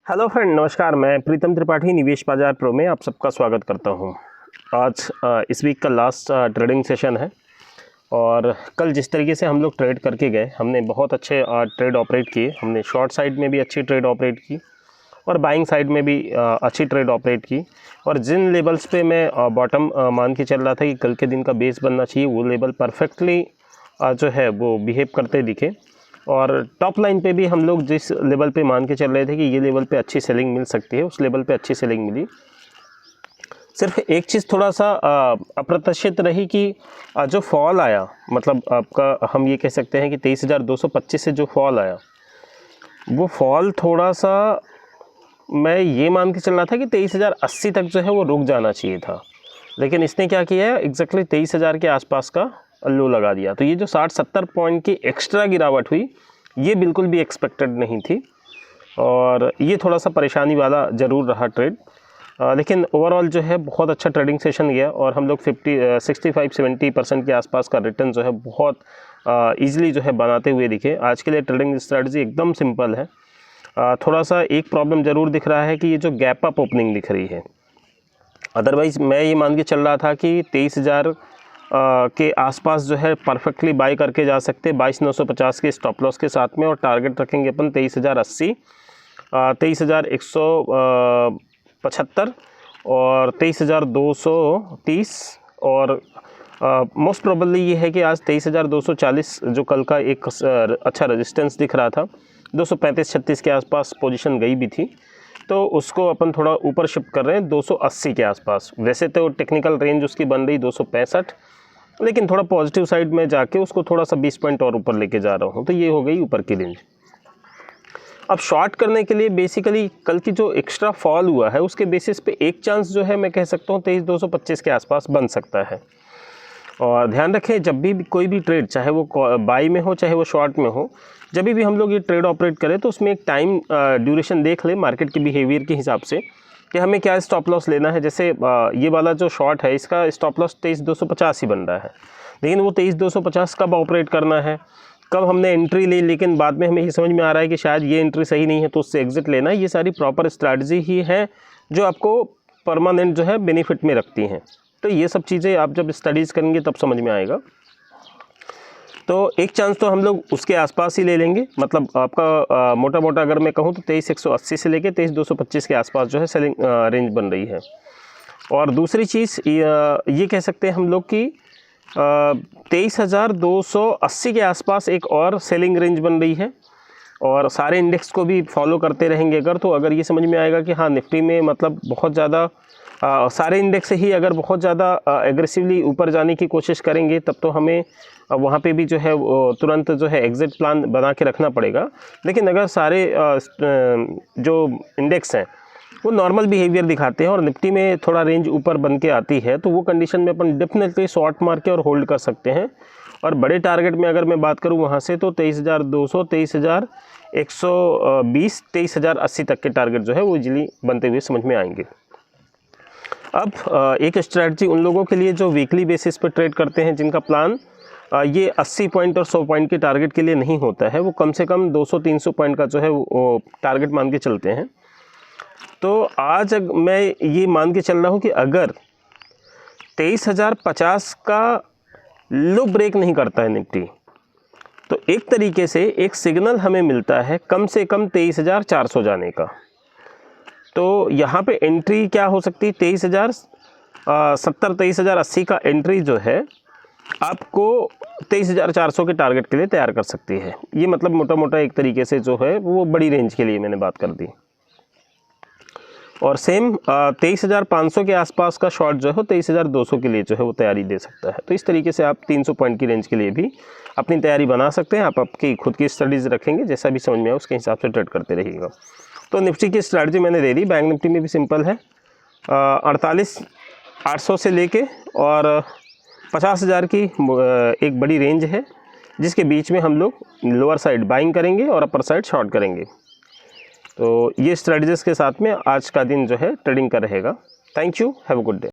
Hello friend, नमस्कार। मैं प्रीतम त्रिपाठी निवेश बाजार प्रो में आप सबका स्वागत करता हूं। आज इस वीक का लास्ट ट्रेडिंग सेशन है और कल जिस तरीके से हम लोग ट्रेड करके गए, हमने बहुत अच्छे ट्रेड ऑपरेट किए। हमने शॉर्ट साइड में भी अच्छी ट्रेड ऑपरेट की और बाइंग साइड में भी अच्छी ट्रेड ऑपरेट की। और जिन लेवल्स पे मैं बॉटम मान के चल रहा था कि कल के दिन का बेस बनना चाहिए, वो लेवल परफेक्टली जो है वो बिहेव करते दिखे। और टॉप लाइन पे भी हम लोग जिस लेवल पे मान के चल रहे थे कि ये लेवल पे अच्छी सेलिंग मिल सकती है, उस लेवल पे अच्छी सेलिंग मिली। सिर्फ एक चीज़ थोड़ा सा अप्रत्याशित रही कि जो फॉल आया, मतलब आपका हम ये कह सकते हैं कि 23,225 से जो फॉल आया, वो फॉल थोड़ा सा मैं ये मान के चल रहा था कि 23,080 तक जो है वो रुक जाना चाहिए था। लेकिन इसने क्या किया है, एग्जैक्टली 23,000 के आसपास का लो लगा दिया। तो ये जो 60-70 पॉइंट की एक्स्ट्रा गिरावट हुई, ये बिल्कुल भी एक्सपेक्टेड नहीं थी और ये थोड़ा सा परेशानी वाला ज़रूर रहा ट्रेड। लेकिन ओवरऑल जो है बहुत अच्छा ट्रेडिंग सेशन गया और हम लोग 65-70% के आसपास का रिटर्न जो है बहुत ईजिली जो है बनाते हुए दिखे। आज के लिए ट्रेडिंग स्ट्रेटजी एकदम सिंपल है। थोड़ा सा एक प्रॉब्लम ज़रूर दिख रहा है कि ये जो गैप अप ओपनिंग दिख रही है। अदरवाइज़ मैं ये मान के चल रहा था कि 23,000 के आसपास जो है परफेक्टली बाई करके जा सकते हैं 22,950 के स्टॉप लॉस के साथ में। और टारगेट रखेंगे अपन 23,080, 23,175 और 23,230। और मोस्ट प्रोबेबली ये है कि आज 23,240 जो कल का एक अच्छा रेजिस्टेंस दिख रहा था, 235-36 के आसपास पोजीशन गई भी थी, तो उसको अपन थोड़ा ऊपर शिफ्ट कर रहे हैं 280 के आसपास। वैसे तो टेक्निकल रेंज उसकी बन रही 265, लेकिन थोड़ा पॉजिटिव साइड में जाके उसको थोड़ा सा 20 पॉइंट और ऊपर लेके जा रहा हूँ। तो ये हो गई ऊपर की रेंज। अब शॉर्ट करने के लिए बेसिकली कल की जो एक्स्ट्रा फॉल हुआ है उसके बेसिस पे एक चांस जो है मैं कह सकता हूँ 23,225 के आसपास बन सकता है। और ध्यान रखें, जब भी कोई भी ट्रेड, चाहे वो बाई में हो चाहे वो शॉर्ट में हो, जब भी हम लोग ये ट्रेड ऑपरेट करें तो उसमें एक टाइम ड्यूरेशन देख लें मार्केट के बिहेवियर के हिसाब से कि हमें क्या स्टॉप लॉस लेना है। जैसे ये वाला जो शॉर्ट है, इसका स्टॉप लॉस 23,250 ही बन रहा है, लेकिन वो 23,250 कब ऑपरेट करना है, कब हमने एंट्री ली, लेकिन बाद में हमें ये समझ में आ रहा है कि शायद ये एंट्री सही नहीं है तो उससे एग्जिट लेना है। ये सारी प्रॉपर स्ट्रैटेजी ही है जो आपको परमानेंट जो है बेनिफिट में रखती हैं। तो ये सब चीज़ें आप जब स्टडीज़ करेंगे तब समझ में आएगा। तो एक चांस तो हम लोग उसके आसपास ही ले लेंगे। मतलब आपका मोटा मोटा अगर मैं कहूँ तो 23,180 से लेके 23,225 के आसपास जो है सेलिंग रेंज बन रही है। और दूसरी चीज़ ये कह सकते हैं हम लोग कि 23,280 के आसपास एक और सेलिंग रेंज बन रही है। और सारे इंडेक्स को भी फॉलो करते रहेंगे अगर ये समझ में आएगा कि हाँ, निफ्टी में मतलब बहुत ज़्यादा सारे इंडेक्स ही अगर बहुत ज़्यादा एग्रेसिवली ऊपर जाने की कोशिश करेंगे, तब तो हमें वहाँ पे भी जो है तुरंत जो है एग्जिट प्लान बना के रखना पड़ेगा। लेकिन अगर सारे जो इंडेक्स हैं वो नॉर्मल बिहेवियर दिखाते हैं और निफ्टी में थोड़ा रेंज ऊपर बन के आती है, तो वो कंडीशन में अपन डेफिनेटली शॉर्ट मार के और होल्ड कर सकते हैं। और बड़े टारगेट में अगर मैं बात करूं वहाँ से, तो 23,200, 23,120, 23,080 तक के टारगेट जो है वो इजीली बनते हुए समझ में आएंगे। अब एक स्ट्रैटेजी उन लोगों के लिए जो वीकली बेसिस पर ट्रेड करते हैं, जिनका प्लान ये 80 पॉइंट और 100 पॉइंट के टारगेट के लिए नहीं होता है, वो कम से कम 200-300 पॉइंट का जो है वो टारगेट मान के चलते हैं। तो आज मैं ये मान के चल रहा हूँ कि अगर 23,050 का लो ब्रेक नहीं करता है निफ्टी, तो एक तरीके से एक सिग्नल हमें मिलता है कम से कम 23,400 जाने का। तो यहाँ पे एंट्री क्या हो सकती है, 23,070, 23,080 का एंट्री जो है आपको 23,400 के टारगेट के लिए तैयार कर सकती है। ये मतलब मोटा मोटा एक तरीके से जो है वो बड़ी रेंज के लिए मैंने बात कर दी। और सेम 23,500 के आसपास का शॉर्ट जो है 23,200 के लिए जो है वो तैयारी दे सकता है। तो इस तरीके से आप 300 पॉइंट की रेंज के लिए भी अपनी तैयारी बना सकते हैं। आप आपकी खुद की स्टडीज़ रखेंगे, जैसा भी समझ में आए उसके हिसाब से ट्रेड करते रहिएगा। तो निफ्टी की स्ट्रैटेजी मैंने दे दी। बैंक निफ्टी में भी सिंपल है, 48,800 से लेके और 50,000 की एक बड़ी रेंज है, जिसके बीच में हम लोग लोअर साइड बाइंग करेंगे और अपर साइड शॉर्ट करेंगे। तो ये स्ट्रैटेजीज के साथ में आज का दिन जो है ट्रेडिंग का रहेगा। Thank you, have a good day.